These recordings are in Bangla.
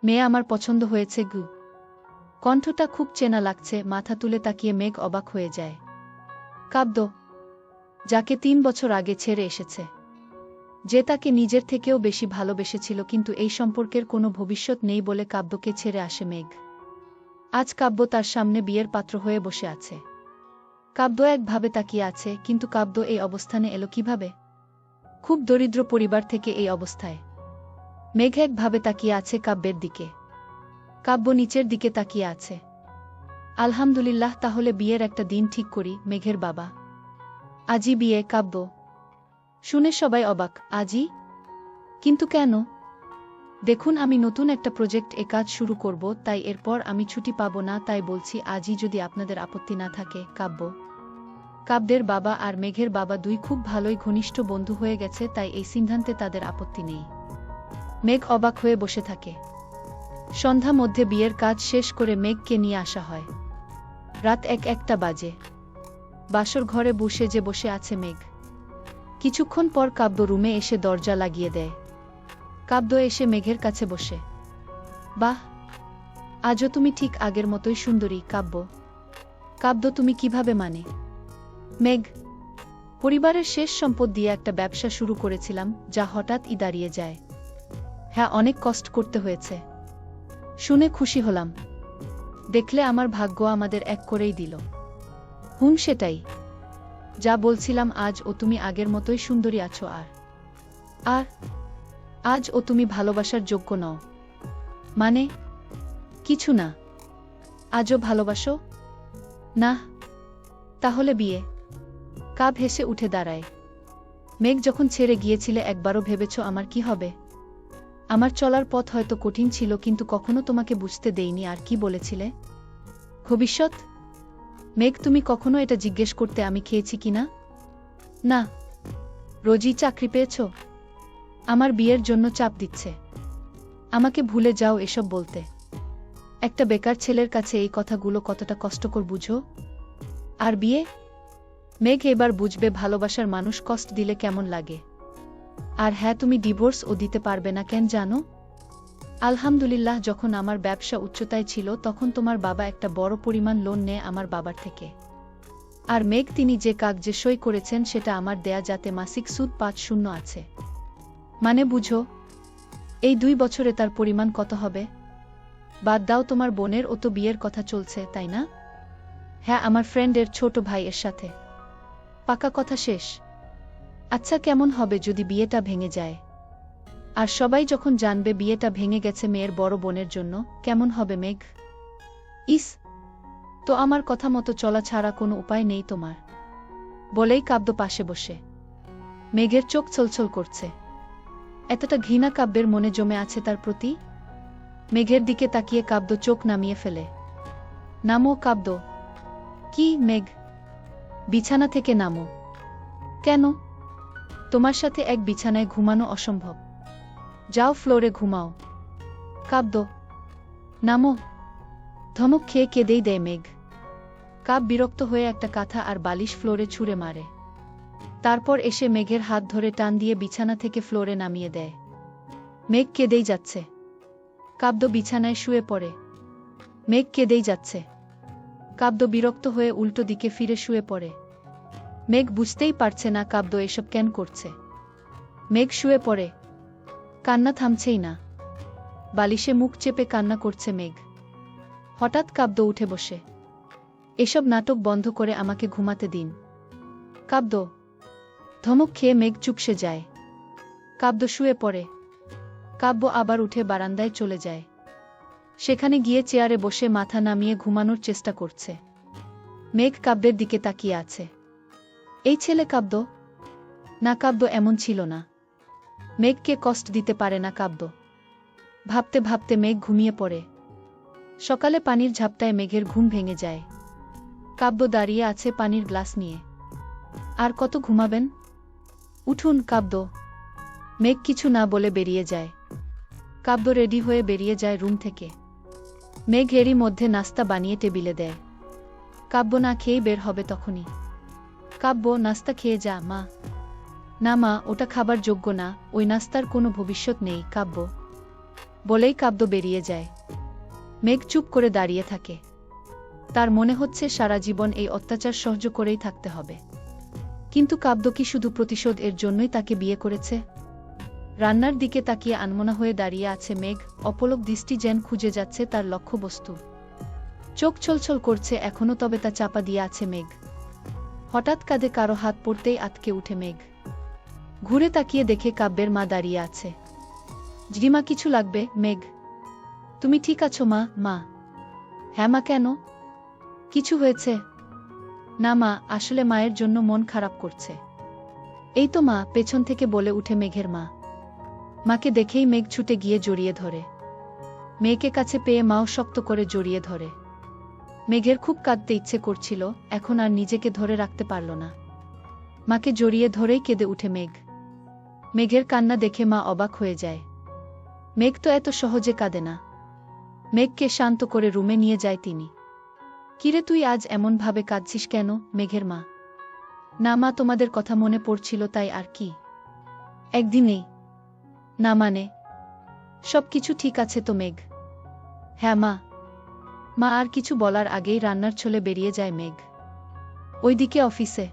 মেয়ে আমার পছন্দ হয়েছে গু। কণ্ঠটা খুব চেনা লাগছে। মাথা তুলে তাকিয়ে মেঘ অবাক হয়ে যায়। কাব্য, যাকে 3 বছর আগে ছেড়ে এসেছে, যে তাকে নিজের থেকেও বেশি ভালোবেসেছিল, কিন্তু এই সম্পর্কের কোনো ভবিষ্যৎ নেই বলে কাব্যকে ছেড়ে আসে মেঘ। আজ কাব্য তার সামনে বিয়ের পাত্র হয়ে বসে আছে। কাব্য একভাবে তাকিয়ে আছে, কিন্তু কাব্য এই অবস্থানে এলো কিভাবে? খুব দরিদ্র পরিবার থেকে এই অবস্থায়। মেঘ একভাবে তাকিয়ে আছে কাব্যের দিকে। কাব্য নিচের দিকে তাকিয়ে আছে। আলহামদুলিল্লাহ, তাহলে বিয়ের একটা দিন ঠিক করি। মেঘের বাবা, আজই বিয়ে? কাব্য শুনে সবাই অবাক। আজই? কিন্তু কেন? দেখুন, আমি নতুন একটা প্রজেক্ট কাজ শুরু করব, তাই এরপর আমি ছুটি পাবো না, তাই বলছি আজই, যদি আপনাদের আপত্তি না থাকে। কাব্যের বাবা আর মেঘের বাবা দুই খুব ভালোই ঘনিষ্ঠ বন্ধু হয়ে গেছে, তাই এই সিদ্ধান্তে তাদের আপত্তি নেই। মেঘ অবাক হয়ে বসে থাকে। সন্ধ্যা মধ্যে বিয়ের কাজ শেষ করে মেঘকে নিয়ে আসা হয়। রাত 1-1টা বাজে। বাসর ঘরে বসে আছে মেঘ। কিছুক্ষণ পর কাব্য রুমে এসে দরজা লাগিয়ে দেয়। কাব্য এসে মেঘের কাছে বসে। বাহ, আজও তুমি ঠিক আগের মতোই সুন্দরী। কাব্য, তুমি কিভাবে? মানে মেঘ, পরিবারের শেষ সম্পদ দিয়ে একটা ব্যবসা শুরু করেছিলাম, যা হঠাৎই দাঁড়িয়ে যায়। হ্যাঁ, অনেক কষ্ট করতে হয়েছে। শুনে খুশি হলাম। দেখলে আমার ভাগ্য আমাদের এক করেই দিল। সেটাই। যা বলছিলাম, আজ ও তুমি আগের মতোই সুন্দরী আছো। আর আজ ও তুমি ভালোবাসার যোগ্য নও। মানে? কিছু না। আজও ভালোবাসো না? তাহলে বিয়ে? কাব হেসে উঠে দাঁড়ায়। মেঘ, যখন ছেড়ে গিয়েছিলে একবারও ভেবেছ আমার কি হবে? আমার চলার পথ হয়তো কঠিন ছিল, কিন্তু কখনো তোমাকে বুঝতে দেইনি। আর কি বলেছিলে? ভবিষ্যৎ? মেঘ, তুমি কখনো এটা জিজ্ঞেস করতে আমি খেয়েছি কিনা? না। রোজই চাকরি পেয়েছ? আমার বিয়ের জন্য চাপ দিচ্ছে। আমাকে ভুলে যাও এসব বলতে। একটা বেকার ছেলের কাছে এই কথাগুলো কতটা কষ্টকর বুঝো? আর বিয়ে? মেঘ এবার বুঝবে ভালোবাসার মানুষ কষ্ট দিলে কেমন লাগে। আর হ্যাঁ, তুমি ডিভোর্সও দিতে পারবে না। কেন জানো? আলহামদুলিল্লাহ, যখন আমার ব্যবসা উচ্চতায় ছিল তখন তোমার বাবা একটা বড় পরিমাণ লোন নেয় আমার বাবার থেকে। আর মেঘ, তিনি যে কাগজে সই করেছেন সেটা আমার দেয়া, যাতে মাসিক সুদ 5 আছে। মানে বুঝো? এই 2 বছরে তার পরিমাণ কত হবে? বাদ দাও, তোমার বোনের ও তো বিয়ের কথা চলছে, তাই না? হ্যাঁ, আমার ফ্রেন্ডের ছোট ভাই এর সাথে। পাকা কথা শেষ। আচ্ছা, কেমন হবে যদি বিয়েটা ভেঙে যায়? আর সবাই যখন জানবে বিয়েটা ভেঙে গেছে মেয়ের বড় বোনের জন্য, কেমন হবে মেঘ? ইস, তো আমার কথা মতো চলা ছাড়া কোনো উপায় নেই তোমার? বলেই কাব্য পাশে বসে। মেঘের চোখ ছলছল করছে। এতটা ঘৃণা কাব্যের মনে জমে আছে তার প্রতি। মেঘের দিকে তাকিয়ে কাব্য চোখ নামিয়ে ফেলে। নামো কাব্য। কি মেঘ? বিছানা থেকে নামো। কেন? তোমার সাথে এক বিছানায় ঘুমানো অসম্ভব। যাও, ফ্লোরে ঘুমাও। কাব্য, নামো। ধমক খেয়ে কেঁদেই দেয় মেঘ। কাব বিরক্ত হয়ে একটা কাঁথা আর বালিশ ফ্লোরে ছুঁড়ে মারে। তারপর এসে মেঘের হাত ধরে টান দিয়ে বিছানা থেকে ফ্লোরে নামিয়ে দেয়। মেঘ কেঁদেই যাচ্ছে। কাব্য বিছানায় শুয়ে পড়ে। মেঘ কেঁদেই যাচ্ছে। কাব্য বিরক্ত হয়ে উল্টো দিকে ফিরে শুয়ে পড়ে। মেঘ বুঝতেই পারছে না কাব্য এসব কেন করছে। মেঘ শুয়ে পড়ে। কান্না থামছেই না। বালিশে মুখ চেপে কান্না করছে মেঘ। হঠাৎ কাব্য উঠে বসে। এসব নাটক বন্ধ করে আমাকে ঘুমাতে দিন। কাব্য। ধমক খেয়ে মেঘ চুপসে যায়। কাব্য শুয়ে পড়ে। কাব্য আবার উঠে বারান্দায় চলে যায়। সেখানে গিয়ে চেয়ারে বসে মাথা নামিয়ে ঘুমানোর চেষ্টা করছে। মেঘ কাব্যের দিকে তাকিয়ে আছে। এই ছেলে কাব্য? না, কাব্য এমন ছিল না। মেঘকে কষ্ট দিতে পারে না কাব্য। ভাবতে ভাবতে মেঘ ঘুমিয়ে পড়ে। সকালে পানির ঝাপটায় মেঘের ঘুম ভেঙে যায়। কাব্য দাঁড়িয়ে আছে পানির গ্লাস নিয়ে। আর কত ঘুমাবেন? উঠুন কাব্য। মেঘ কিছু না বলে বেরিয়ে যায়। কাব্য রেডি হয়ে বেরিয়ে যায় রুম থেকে। মেঘ এরই মধ্যে নাস্তা বানিয়ে টেবিলে দেয়। কাব্য না খেয়েই বের হবে তখনই। কাব্য, নাস্তা খেয়ে যা মা। না মা, ওটা খাবার যোগ্য না, ওই নাস্তার কোনো ভবিষ্যৎ নেই। কাব্য, বলেই কাব্য বেরিয়ে যায়। মেঘ চুপ করে দাঁড়িয়ে থাকে। তার মনে হচ্ছে সারা জীবন এই অত্যাচার সহ্য করেই থাকতে হবে। কিন্তু কাব্য কি শুধু প্রতিশোধ এর জন্যই তাকে বিয়ে করেছে? রান্নার দিকে তাকিয়ে আনমনা হয়ে দাঁড়িয়ে আছে মেঘ, অপলক দৃষ্টি যেন খুঁজে যাচ্ছে তার লক্ষ্যবস্তু। চোখ ছলছল করছে এখনো, তবে তা চাপা দিয়ে আছে মেঘ। হঠাৎ কাঁধে কারো হাত পড়তেই আটকে উঠে মেঘ। ঘুরে তাকিয়ে দেখে কাব্যের মা দাঁড়িয়ে আছে। জিমা, কিছু লাগবে? মেঘ, তুমি ঠিক আছো মা? মা, হ্যাঁ মা, কেন? কিছু হয়েছে? না মা, আসলে মায়ের জন্য মন খারাপ করছে। এই তো মা, পেছন থেকে বলে উঠে মেঘের মা। মাকে দেখেই মেঘ ছুটে গিয়ে জড়িয়ে ধরে। মেয়েকে কাছে পেয়ে মাও শক্ত করে জড়িয়ে ধরে। মেঘের খুব কাঁদতে ইচ্ছে করছিল, এখন আর নিজেকে ধরে রাখতে পারল না। মাকে জড়িয়ে ধরেই কেঁদে উঠে মেঘ। মেঘের কান্না দেখে মা অবাক হয়ে যায়। মেঘ তো এত সহজে কাঁদে না। মেঘকে শান্ত করে রুমে নিয়ে যায় তিনি। কিরে, তুই আজ এমন ভাবে কাঁদছিস কেন? মেঘের মা। না মা, তোমাদের কথা মনে পড়ছিল তাই আর কি। একদিনেই? না মানে? সবকিছু ঠিক আছে তো মেঘ? হ্যাঁ মা। মা আর কিছু বলার আগেই রান্নার ছলে বেরিয়ে যায় মেঘ। ওইদিকে অফিসে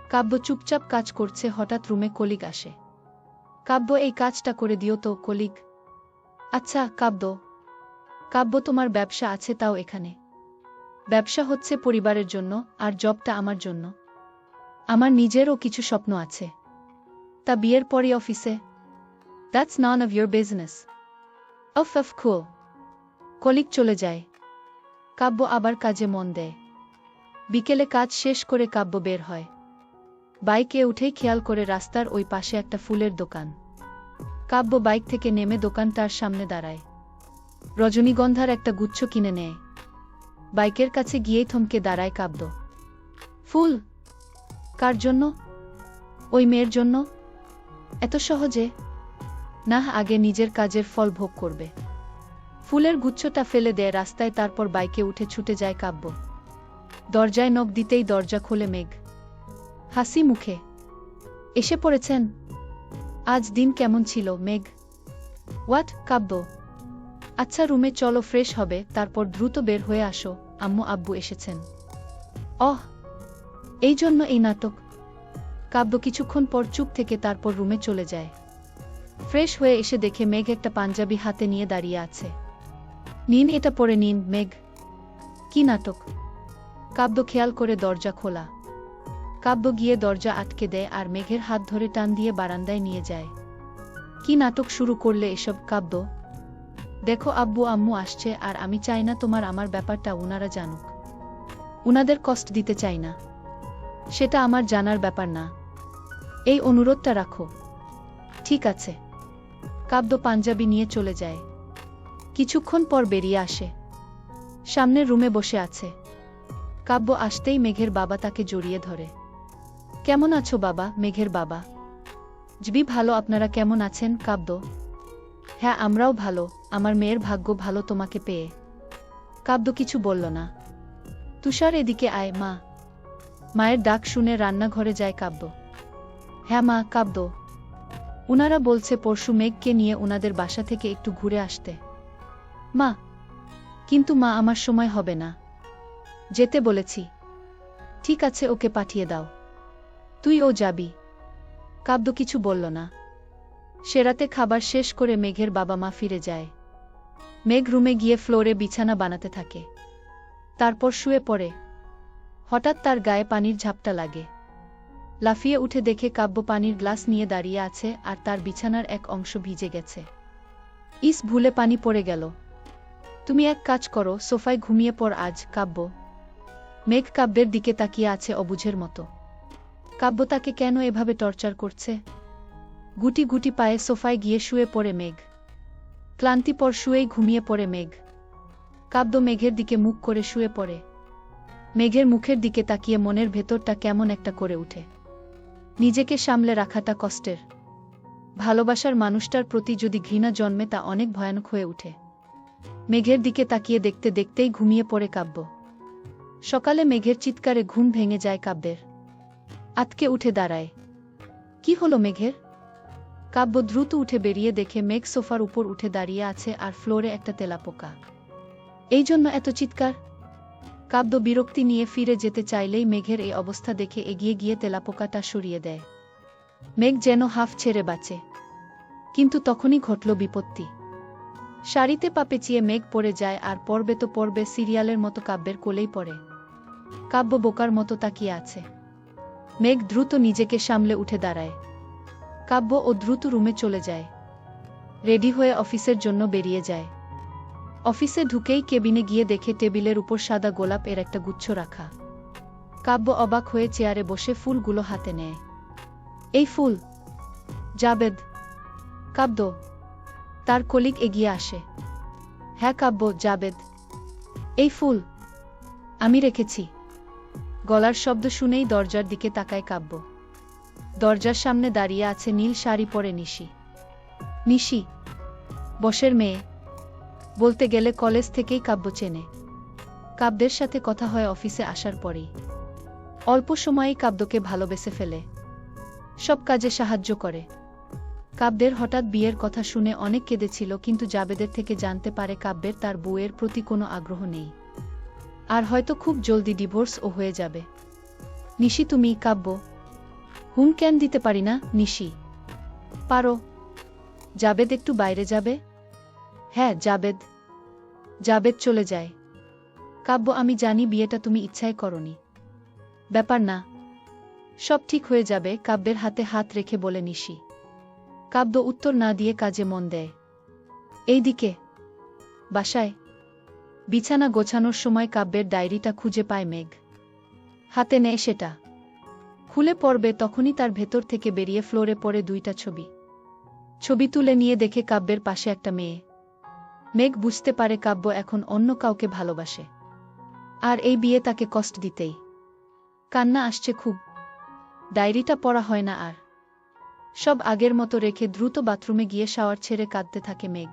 কাব্য চুপচাপ কাজ করছে, হঠাৎ রুমে কলিগ আসে। কাব্য, এই কাজটা করে দিও তো। কলিগ: আচ্ছা কাব্য। কাব্য, তোমার ব্যবসা আছে, তাও এখানে? ব্যবসা হচ্ছে পরিবারের জন্য, আর জবটা আমার জন্য। আমার নিজেরও কিছু স্বপ্ন আছে। তা বিয়ের পরই অফিসে? That's none of your business. Of cool. Colleague চলে যায়। কাব্য আবার কাজে মন দেয়। বিকেলে কাজ শেষ করে কাব্য বের হয়। বাইকে উঠেই খেয়াল করে রাস্তার ওই পাশে একটা ফুলের দোকান। কাব্য বাইক থেকে নেমে দোকানটার সামনে দাঁড়ায়। রজনীগন্ধার একটা গুচ্ছ কিনে নেয়। বাইকের কাছে গিয়েই থমকে দাঁড়ায় কাব্য। ফুল? কার জন্য? ওই মেয়ের জন্য? এত সহজে? না, আগে নিজের কাজের ফল ভোগ করবে। ফুলের গুচ্ছটা ফেলে দেয় রাস্তায়, তারপর বাইকে উঠে ছুটে যায় কাব্য। দরজায় নক দিতেই দরজা খোলে মেঘ, হাসি মুখে। এসে পড়েছেন? আজ দিন কেমন ছিল মেঘ? হোয়াট? কাব্য: আচ্ছা রুমে চলো, ফ্রেশ হবে, তারপর দ্রুত বের হয়ে আসো, আম্মু আব্বু এসেছেন। অহ, এই জন্য এই নাটক? কাব্য কিছুক্ষণ পর চুপ থেকে তারপর রুমে চলে যায়। ফ্রেশ হয়ে এসে দেখে মেঘ একটা পাঞ্জাবি হাতে নিয়ে দাঁড়িয়ে আছে। নিন, এটা পরে নিন মেঘ। কি নাটক? কাব্য খেয়াল করে দরজা খোলা। কাব্য গিয়ে দরজা আটকে দেয় আর মেঘের হাত ধরে টান দিয়ে বারান্দায় নিয়ে যায়। কি নাটক শুরু করলে এসব? কাব্য, দেখো আব্বু আম্মু আসছে, আর আমি চাই না তোমার আমার ব্যাপারটা উনারা জানুক। উনাদের কষ্ট দিতে চাই না। সেটা আমার জানার ব্যাপার না। এই অনুরোধটা রাখো। ঠিক আছে। কাব্য পাঞ্জাবি নিয়ে চলে যায়। কিছুক্ষণ পর বেরিয়ে আসে। সামনের রুমে বসে আছে। কাব্য আসতেই মেঘের বাবা তাকে জড়িয়ে ধরে। কেমন আছো বাবা? মেঘের বাবা: জবি ভালো, আপনারা কেমন আছেন? কাব্য: হ্যাঁ, আমরাও ভালো। আমার মেয়ের ভাগ্য ভালো তোমাকে পেয়ে। কাব্য কিছু বলল না। তুষার, এদিকে আয় মা। মায়ের ডাক শুনে রান্নাঘরে যায় কাব্য। হ্যাঁ মা। কাব্য: উনারা বলছে পরশু মেঘকে নিয়ে উনাদের বাসা থেকে একটু ঘুরে আসতে। মা: কিন্তু মা, আমার সময় হবে না। যেতে বলেছি। ঠিক আছে, ওকে পাঠিয়ে দাও। তুই ও যাবি? কাব্য কিছু বলল না। সে রাতে খাবার শেষ করে মেঘের বাবা মা ফিরে যায়। মেঘ রুমে গিয়ে ফ্লোরে বিছানা বানাতে থাকে। তারপর শুয়ে পড়ে। হঠাৎ তার গায়ে পানির ঝাপটা লাগে। লাফিয়ে উঠে দেখে কাব্য পানির গ্লাস নিয়ে দাঁড়িয়ে আছে, আর তার বিছানার এক অংশ ভিজে গেছে। ইস, ভুলে পানি পড়ে গেল। তুমি এক কাজ করো, সোফায় ঘুমিয়ে পড় আজ। কাব্য। মেঘ কাব্যের দিকে তাকিয়ে আছে অবুঝের মতো। কাব্য তাকে কেন এভাবে টর্চার করছে? গুটি গুটি পায়ে সোফায় গিয়ে শুয়ে পড়ে মেঘ। ক্লান্তিপর শুয়েই ঘুমিয়ে পড়ে মেঘ। কাব্য মেঘের দিকে মুখ করে শুয়ে পড়ে। মেঘের মুখের দিকে তাকিয়ে মনের ভেতরটা কেমন একটা করে উঠে। নিজেকে সামলে রাখাটা কষ্টের। ভালোবাসার মানুষটার প্রতি যদি ঘৃণা জন্মে তা অনেক ভয়ানক হয়ে উঠে। মেঘের দিকে তাকিয়ে দেখতে দেখতেই ঘুমিয়ে পড়ে কাব্য। সকালে মেঘের চিৎকারে ঘুম ভেঙে যায় কাব্যের। আতকে উঠে দাঁড়ায়। কি হলো মেঘের? কাব্য দ্রুত উঠে বেরিয়ে দেখে মেঘ সোফার উপর উঠে দাঁড়িয়ে আছে আর ফ্লোরে একটা তেলাপোকা। এই জন্য এত চিৎকার? কাব্য বিরক্তি নিয়ে ফিরে যেতে চাইলেই মেঘের এই অবস্থা দেখে এগিয়ে গিয়ে তেলাপোকাটা সরিয়ে দেয়। মেঘ যেন হাফ ছেড়ে বাঁচে। কিন্তু তখনই ঘটল বিপত্তি। শাড়িতে পা পেঁচিয়ে মেঘ পড়ে যায় আর পড়বে তো পড়বে, সিরিয়ালের মতো কাব্যের কোলেই পড়ে। কাব্য বোকার মতো তাকিয়ে আছে। মেঘ দ্রুত নিজেকে সামলে উঠে দাঁড়ায়। কাব্য ও দ্রুত রুমে চলে যায়। রেডি হয়ে অফিসের জন্য বেরিয়ে যায়। অফিসে ঢুকেই কেবিনে গিয়ে দেখে টেবিলের উপর সাদা গোলাপ এর একটা গুচ্ছ রাখা। কাব্য অবাক হয়ে চেয়ারে বসে ফুলগুলো হাতে নেয়। এই ফুল? জাবেদ। কাব্য। তার কলিগ এগিয়ে আসে। হ্যাঁ কাব্য, জাবেদ। এই ফুল আমি রেখেছি। গলার শব্দ শুনেই দরজার দিকে তাকায় কাব্য। দরজার সামনে দাঁড়িয়ে আছে নীল শাড়ি পরে নিশি। নিশি বসের মেয়ে। বলতে গেলে কলেজ থেকেই কাব্য চেনে। কাব্যের সাথে কথা হয় অফিসে আসার পরেই। অল্প সময়েই কাব্যকে ভালোবেসে ফেলে। সব কাজে সাহায্য করে। কাব্যের হঠাৎ বিয়ের কথা শুনে অনেক কেঁদেছিল, কিন্তু জাবেদের থেকে জানতে পারে কাব্যের তার বউয়ের প্রতি কোনো আগ্রহ নেই। আর হয়তো খুব জলদি ডিভোর্সও হয়ে যাবে। নিশি তুমি? কাব্য। হুম, কেন দিতে পারি না নিশি। পারো। জাবেদ একটু বাইরে যাবে? হ্যাঁ জাবেদ। জাবেদ চলে যায়। কাব্য আমি জানি বিয়েটা তুমি ইচ্ছায় করনি। ব্যাপার না, সব ঠিক হয়ে যাবে, কাব্যের হাতে হাত রেখে বলে নিশি। কাব্য উত্তর না দিয়ে কাজে মন দেয়। এইদিকে বাসায় বিছানা গোছানোর সময় কাব্যের ডায়েরিটা খুঁজে পায় মেঘ। হাতে নেয় সেটা। খুলে পড়বে তখনই তার ভেতর থেকে বেরিয়ে ফ্লোরে পড়ে দুইটা ছবি। ছবি তুলে নিয়ে দেখে কাব্যের পাশে একটা মেয়ে। মেঘ বুঝতে পারে কাব্য এখন অন্য কাউকে ভালোবাসে। আর এই বিয়ে তাকে কষ্ট দিতেই। কান্না আসছে খুব। ডায়েরিটা পড়া হয় না আর। সব আগের মতো রেখে দ্রুত বাথরুমে গিয়ে শাওয়ার ছেড়ে কাঁদতে থাকে মেঘ।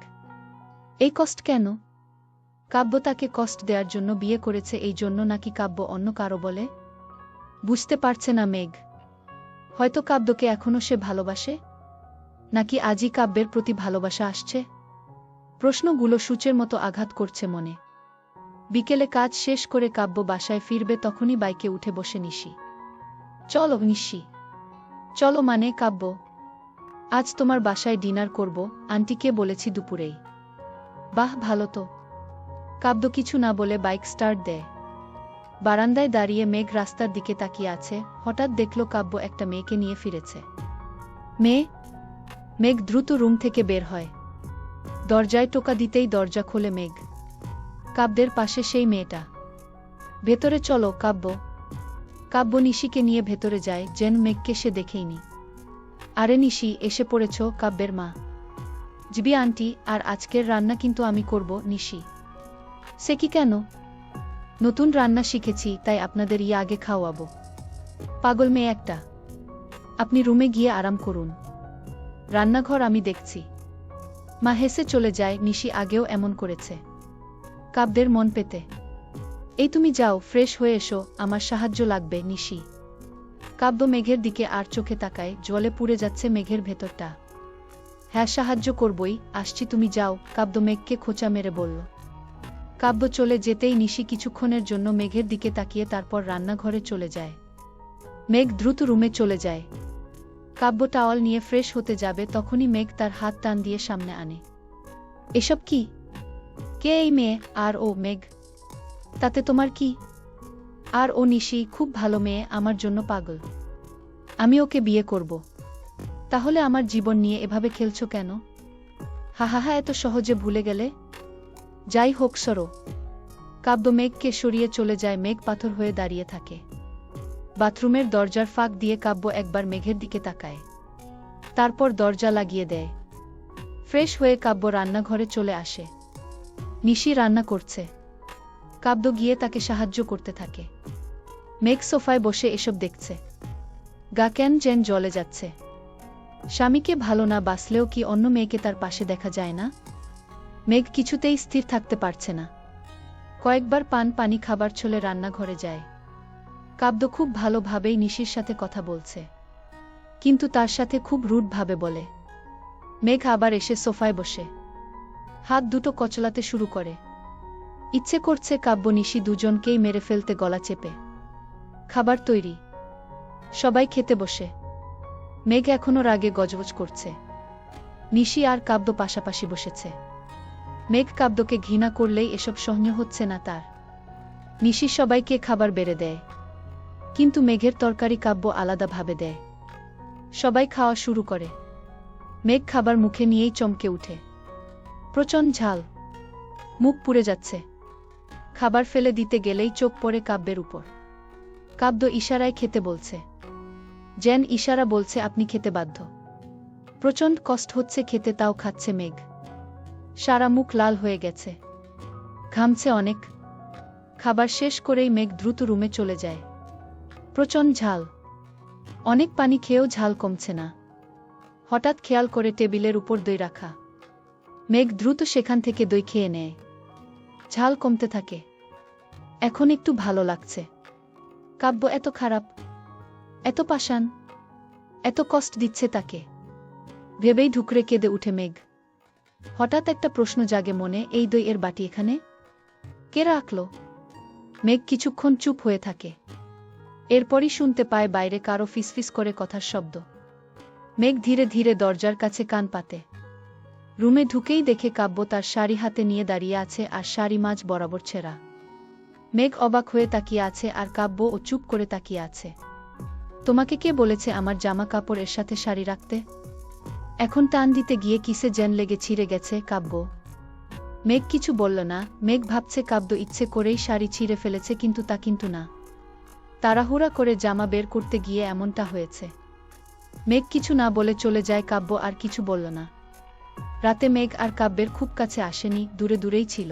এই কষ্ট কেন? কাব্য তাকে কষ্ট দেওয়ার জন্য বিয়ে করেছে, এই জন্য নাকি কাব্য অন্য কারো বলে? বুঝতে পারছে না মেঘ। হয়তো কাব্যকে এখনো সে ভালোবাসে, নাকি আজই কাব্যের প্রতি ভালোবাসা আসছে। প্রশ্নগুলো সূচের মতো আঘাত করছে মনে। বিকেলে কাজ শেষ করে কাব্য বাসায় ফিরবে তখনই বাইকে উঠে বসে নিশি। চলো নিশি। চলো মানে কাব্য, আজ তোমার বাসায় ডিনার করব, আন্টিকে বলেছি দুপুরেই। বাহ ভালো তো। কাব্য কিছু না বলে বাইক স্টার্ট দেয়। বারান্দায় দাঁড়িয়ে মেঘ রাস্তার দিকে তাকিয়ে আছে। হঠাৎ দেখল কাব্য একটা মেয়েকে নিয়ে ফিরেছে। মেয়ে? মেঘ দ্রুত রুম থেকে বের হয়। দরজায় টোকা দিতেই দরজা খোলে মেঘ। কাব্যের পাশে সেই মেয়েটা। ভেতরে চলো কাব্য। কাব্য নিশিকে নিয়ে ভেতরে যায়, যেন মেঘকে সে দেখেইনি। আরে নিশি, এসে পড়েছ? কাব্যের মা। জিবি আন্টি, আর আজকের রান্না কিন্তু আমি করব। নিশি। সে কি কেন? নতুন রান্না শিখেছি, তাই আপনাদের আগে খাওয়াবো। পাগল মেয়ে একটা। আপনি রুমে গিয়ে আরাম করুন, রান্নাঘর আমি দেখছি। মা হেসে চলে যায়। নিশি আগেও এমন করেছে কাব্যের মন পেতে। এই তুমি যাও, ফ্রেশ হয়ে এসো, আমার সাহায্য লাগবে। নিশি। কাব্য মেঘের দিকে আর চোখে তাকায়। জলে পুড়ে যাচ্ছে মেঘের ভেতরটা। হ্যাঁ সাহায্য করবই, আসছি, তুমি যাও। কাব্য মেঘকে খোঁচা মেরে বলল। কাব্য চলে যেতেই নিশি কিছুক্ষণের জন্য মেঘের দিকে তাকিয়ে তারপর রান্নাঘরে চলে যায়। মেঘ দ্রুত রুমে চলে যায়। কাব্য টাওয়াল নিয়ে ফ্রেশ হতে যাবে তখনই মেঘ তার হাত টান দিয়ে সামনে আনে। এসব কি? কে এই মেয়ে? আর ও মেঘ? তাতে তোমার কি? আর ও নিশি, খুব ভালো মেয়ে, আমার জন্য পাগল। আমি ওকে বিয়ে করব। তাহলে আমার জীবন নিয়ে এভাবে খেলছো কেন? হা হা হা, এত সহজে ভুলে গেলে? যাই হোক সরো। কাব্য মেঘকে সরিয়ে চলে যায়। মেঘ পাথর হয়ে দাঁড়িয়ে থাকে। বাথরুমের দরজার ফাঁক দিয়ে কাব্য একবার মেঘের দিকে তাকায়, তারপর দরজা লাগিয়ে দেয়। ফ্রেশ হয়ে কাব্য রান্নাঘরে চলে আসে। নিশি রান্না করছে। কাব্য গিয়ে তাকে সাহায্য করতে থাকে। মেঘ সোফায় বসে এসব দেখছে। গা কেন যেন জ্বলে যাচ্ছে। স্বামীকে ভালো না বাসলেও কি অন্য মেয়েকে তার পাশে দেখা যায় না? মেঘ কিছুতেই স্থির থাকতে পারছে না। কয়েকবার পানি খাবার ছলে রান্নাঘরে যায়। কাব্য খুব ভালোভাবেই নিশির সাথে কথা বলছে, কিন্তু তার সাথে খুব রুড ভাবে বলে। মেঘ আবার এসে সোফায় বসে হাত দুটো কচলাতে শুরু করে। ইচ্ছে করছে কাব্য নিশি দুজনকেই মেরে ফেলতে গলা চেপে। খাবার তৈরি, সবাই খেতে বসে। মেঘ এখনো রাগে গজগজ করছে। নিশি আর কাব্য পাশাপাশি বসেছে। মেঘ কাব্যকে ঘৃণা করলেই এসব সহ্য হচ্ছে না তার। নিশি সবাইকে খাবার বেড়ে দেয়, কিন্তু মেঘের তরকারি কাব্য আলাদাভাবে দেয়। সবাই খাওয়া শুরু করে। মেঘ খাবার মুখে নিয়েই চমকে উঠে। প্রচণ্ড ঝাল, মুখ পুড়ে যাচ্ছে। খাবার ফেলে দিতে গেলেই চোখ পড়ে কাব্যের উপর। কাব্য ইশারায় খেতে বলছে, যেন ইশারা বলছে আপনি খেতে বাধ্য। প্রচণ্ড কষ্ট হচ্ছে খেতে, তাও খাচ্ছে মেঘ। সারা মুখ লাল হয়ে গেছে, ঘামছে অনেক। খাবার শেষ করেই মেঘ দ্রুত রুমে চলে যায়। প্রচণ্ড ঝাল, অনেক পানি খেয়েও ঝাল কমছে না। হঠাৎ খেয়াল করে টেবিলের উপর দই রাখা। মেঘ দ্রুত সেখান থেকে দই খেয়ে নেয়। ঝাল কমতে থাকে। এখন একটু ভালো লাগছে। কাব্য এত খারাপ, এত পাষাণ, এত কষ্ট দিচ্ছে তাকে ভেবেই ঢুকরে কেঁদে উঠে মেঘ। হঠাৎ একটা প্রশ্ন জাগে মনে, এই দই এর বাটি এখানে কে রাখল? মেঘ কিছুক্ষণ চুপ হয়ে থাকে। এরপরই শুনতে পায় বাইরে কারো ফিসফিস করে কথার শব্দ। মেঘ ধীরে ধীরে দরজার কাছে কান পাতে। রুমে ঢুকেই দেখে কাব্য তার শাড়ি হাতে নিয়ে দাঁড়িয়ে আছে, আর শাড়ি মাঝ বরাবর ছেঁড়া। মেঘ অবাক হয়ে তাকিয়ে আছে, আর কাব্য ও চুপ করে তাকিয়ে আছে। তোমাকে কে বলেছে আমার জামা কাপড় এর সাথে শাড়ি রাখতে? এখন টান দিতে গিয়ে কিসে যেন লেগে ছিঁড়ে গেছে। কাব্য মেঘ কিছু বলল না। মেঘ ভাবছে কাব্য ইচ্ছে করেই শাড়ি ছিঁড়ে ফেলেছে, কিন্তু তা কিন্তু না। তাড়াহুড়া করে জামা বের করতে গিয়ে এমনটা হয়েছে। মেঘ কিছু না বলে চলে যায়। কাব্য আর কিছু বলল না। রাতে মেঘ আর কাব্যের খুব কাছে আসেনি, দূরে দূরেই ছিল।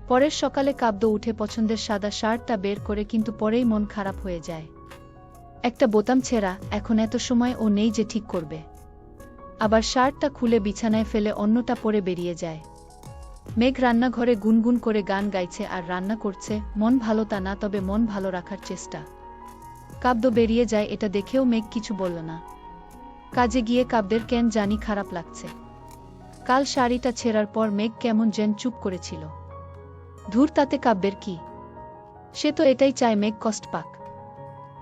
পরের সকালে কাব্য উঠে পছন্দের সাদা শার্টটা বের করে, কিন্তু পরেই মন খারাপ হয়ে যায়। একটা বোতাম ছেঁড়া, এখন এত সময় ও নেই যে ঠিক করবে। আবার শার্টটা খুলে বিছানায় ফেলে অন্যটা পরে বেরিয়ে যায়। মেঘ রান্নাঘরে গুনগুন করে গান গাইছে আর রান্না করছে। মন ভালো তা না, তবে মন ভালো রাখার চেষ্টা। কাব্য বেরিয়ে যায়, এটা দেখেও মেঘ কিছু বলল না। কাজে গিয়ে কাব্যের কেন জানি খারাপ লাগছে। কাল শাড়িটা ছেঁড়ার পর মেঘ কেমন যেন চুপ করেছিল। ধুর, তাতে কাব্যের কি? সে তো এটাই চায় মেঘ কষ্ট পাক।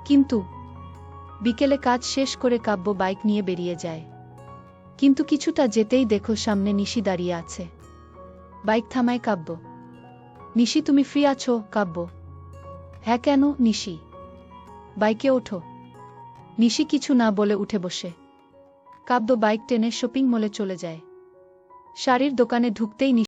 কিন্তু বিকেলে কাজ শেষ করে কাব্য বাইক নিয়ে বেরিয়ে যায়। কিন্তু কিছুটা যেতেই দেখো সামনে নিশি দাঁড়িয়ে আছে। বাইক থামায় কাব্য। নিশি, তুমি ফ্রি আছো? কাব্য: হ্যাঁ, কেন? নিশি: বাইকে ওঠো। নিশি কিছু না বলে উঠে বসে। কাব্য বাইক টেনে শপিং মলে চলে যায়। শাড়ির দোকানে ঢুকতেই